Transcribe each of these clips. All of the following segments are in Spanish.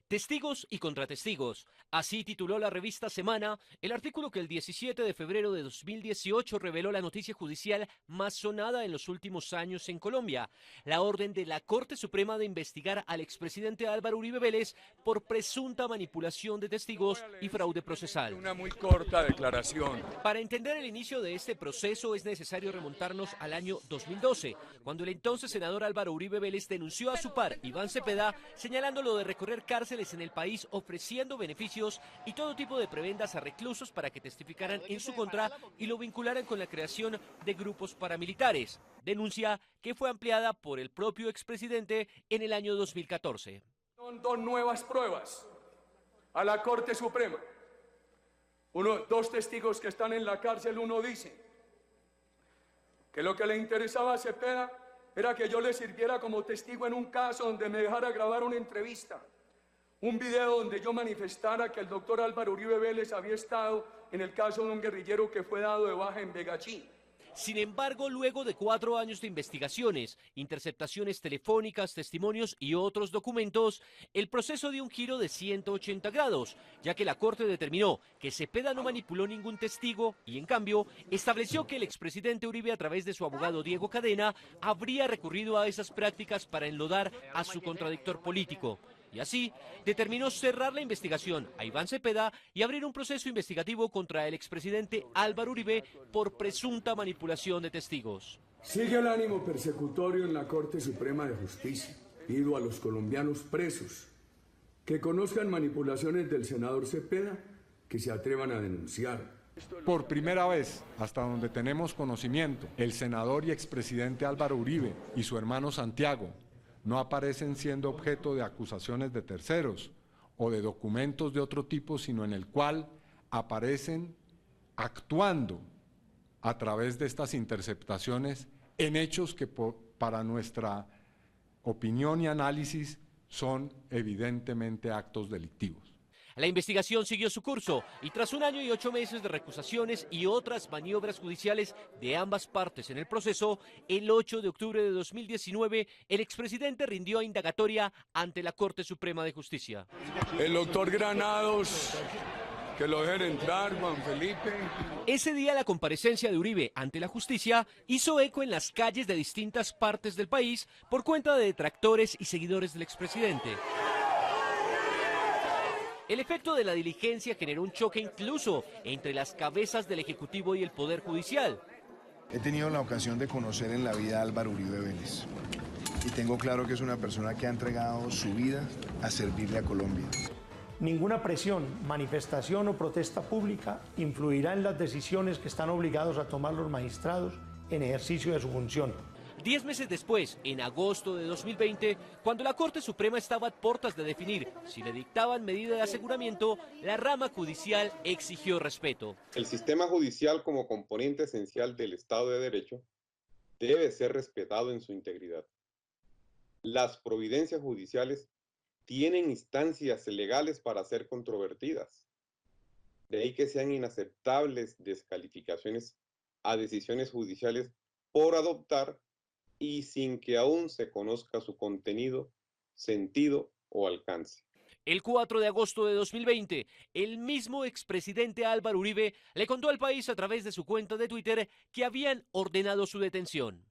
Testigos y contratestigos. Así tituló la revista Semana el artículo que el 17 de febrero de 2018 reveló la noticia judicial más sonada en los últimos años en Colombia: la orden de la Corte Suprema de investigar al expresidente Álvaro Uribe Vélez por presunta manipulación de testigos y fraude procesal. Una muy corta declaración. Para entender el inicio de este proceso es necesario remontarnos al año 2012, cuando el entonces senador Álvaro Uribe Vélez denunció a su par, Iván Cepeda, señalándolo de recorrer cárceles en el país, ofreciendo beneficios y todo tipo de prebendas a reclusos para que testificaran en su contra y lo vincularan con la creación de grupos paramilitares. Denuncia que fue ampliada por el propio expresidente en el año 2014. Son dos nuevas pruebas a la Corte Suprema. Dos testigos que están en la cárcel, uno dice que lo que le interesaba a Cepeda era que yo le sirviera como testigo en un caso donde me dejara grabar una entrevista, un video donde yo manifestara que el doctor Álvaro Uribe Vélez había estado en el caso de un guerrillero que fue dado de baja en Begachí. Sin embargo, luego de 4 años de investigaciones, interceptaciones telefónicas, testimonios y otros documentos, el proceso dio un giro de 180 grados, ya que la Corte determinó que Cepeda no manipuló ningún testigo y, en cambio, estableció que el expresidente Uribe, a través de su abogado Diego Cadena, habría recurrido a esas prácticas para enlodar a su contradictor político. Y así, determinó cerrar la investigación a Iván Cepeda y abrir un proceso investigativo contra el expresidente Álvaro Uribe por presunta manipulación de testigos. Sigue el ánimo persecutorio en la Corte Suprema de Justicia. Pido a los colombianos presos que conozcan manipulaciones del senador Cepeda, que se atrevan a denunciar. Por primera vez, hasta donde tenemos conocimiento, el senador y expresidente Álvaro Uribe y su hermano Santiago no aparecen siendo objeto de acusaciones de terceros o de documentos de otro tipo, sino en el cual aparecen actuando a través de estas interceptaciones en hechos que para nuestra opinión y análisis son evidentemente actos delictivos. La investigación siguió su curso y tras 1 año y 8 meses de recusaciones y otras maniobras judiciales de ambas partes en el proceso, el 8 de octubre de 2019, el expresidente rindió indagatoria ante la Corte Suprema de Justicia. El doctor Granados, que lo dejen entrar, Juan Felipe. Ese día la comparecencia de Uribe ante la justicia hizo eco en las calles de distintas partes del país por cuenta de detractores y seguidores del expresidente. El efecto de la diligencia generó un choque incluso entre las cabezas del Ejecutivo y el Poder Judicial. He tenido la ocasión de conocer en la vida a Álvaro Uribe Vélez y tengo claro que es una persona que ha entregado su vida a servirle a Colombia. Ninguna presión, manifestación o protesta pública influirá en las decisiones que están obligados a tomar los magistrados en ejercicio de su función. 10 meses después, en agosto de 2020, cuando la Corte Suprema estaba a puertas de definir si le dictaban medida de aseguramiento, la rama judicial exigió respeto. El sistema judicial, como componente esencial del Estado de Derecho, debe ser respetado en su integridad. Las providencias judiciales tienen instancias legales para ser controvertidas. De ahí que sean inaceptables descalificaciones a decisiones judiciales por adoptar y sin que aún se conozca su contenido, sentido o alcance. El 4 de agosto de 2020, el mismo expresidente Álvaro Uribe le contó al país a través de su cuenta de Twitter que habían ordenado su detención.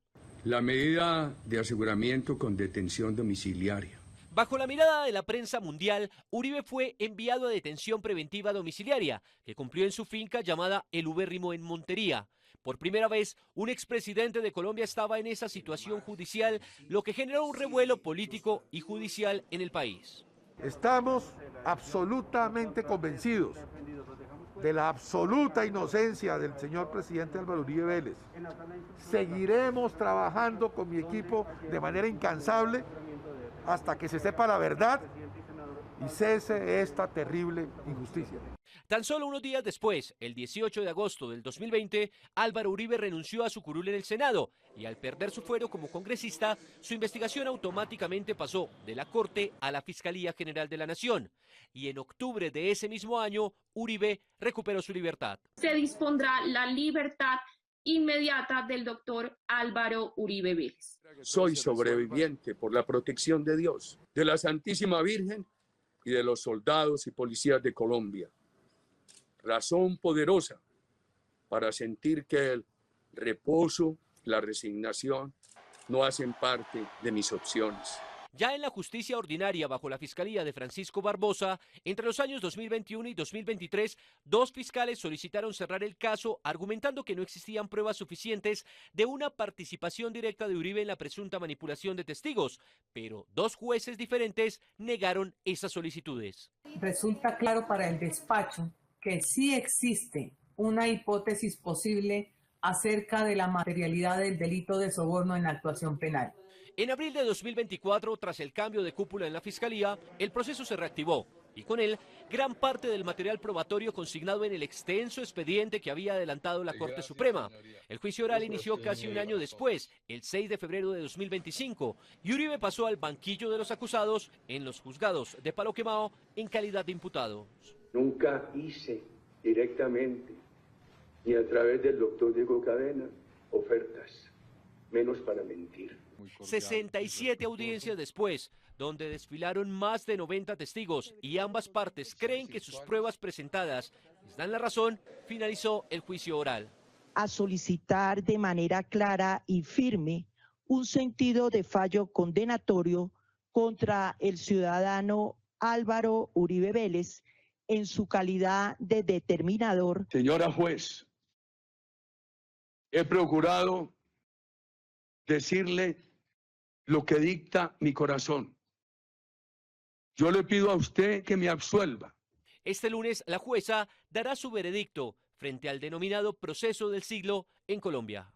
La medida de aseguramiento con detención domiciliaria. Bajo la mirada de la prensa mundial, Uribe fue enviado a detención preventiva domiciliaria, que cumplió en su finca llamada El Ubérrimo en Montería. Por primera vez, un expresidente de Colombia estaba en esa situación judicial, lo que generó un revuelo político y judicial en el país. Estamos absolutamente convencidos de la absoluta inocencia del señor presidente Álvaro Uribe Vélez. Seguiremos trabajando con mi equipo de manera incansable hasta que se sepa la verdad y cese esta terrible injusticia. Tan solo unos días después, el 18 de agosto del 2020, Álvaro Uribe renunció a su curul en el Senado y al perder su fuero como congresista, su investigación automáticamente pasó de la Corte a la Fiscalía General de la Nación. Y en octubre de ese mismo año, Uribe recuperó su libertad. Se dispondrá la libertad inmediata del doctor Álvaro Uribe Vélez. Soy sobreviviente por la protección de Dios, de la Santísima Virgen y de los soldados y policías de Colombia. Razón poderosa para sentir que el reposo, la resignación, no hacen parte de mis opciones. Ya en la justicia ordinaria bajo la Fiscalía de Francisco Barbosa, entre los años 2021 y 2023, 2 fiscales solicitaron cerrar el caso argumentando que no existían pruebas suficientes de una participación directa de Uribe en la presunta manipulación de testigos, pero 2 jueces diferentes negaron esas solicitudes. Resulta claro para el despacho que sí existe una hipótesis posible acerca de la materialidad del delito de soborno en la actuación penal. En abril de 2024, tras el cambio de cúpula en la Fiscalía, el proceso se reactivó y con él gran parte del material probatorio consignado en el extenso expediente que había adelantado la Corte Suprema. El juicio oral inició casi un año después, el 6 de febrero de 2025, y Uribe pasó al banquillo de los acusados en los juzgados de Palo Quemado en calidad de imputado. Nunca hice directamente, ni a través del doctor Diego Cadena, ofertas, menos para mentir. 67 audiencias después, donde desfilaron más de 90 testigos y ambas partes creen que sus pruebas presentadas les dan la razón, finalizó el juicio oral. A solicitar de manera clara y firme un sentido de fallo condenatorio contra el ciudadano Álvaro Uribe Vélez en su calidad de determinador. Señora juez, he procurado decirle lo que dicta mi corazón. Yo le pido a usted que me absuelva. Este lunes la jueza dará su veredicto frente al denominado proceso del siglo en Colombia.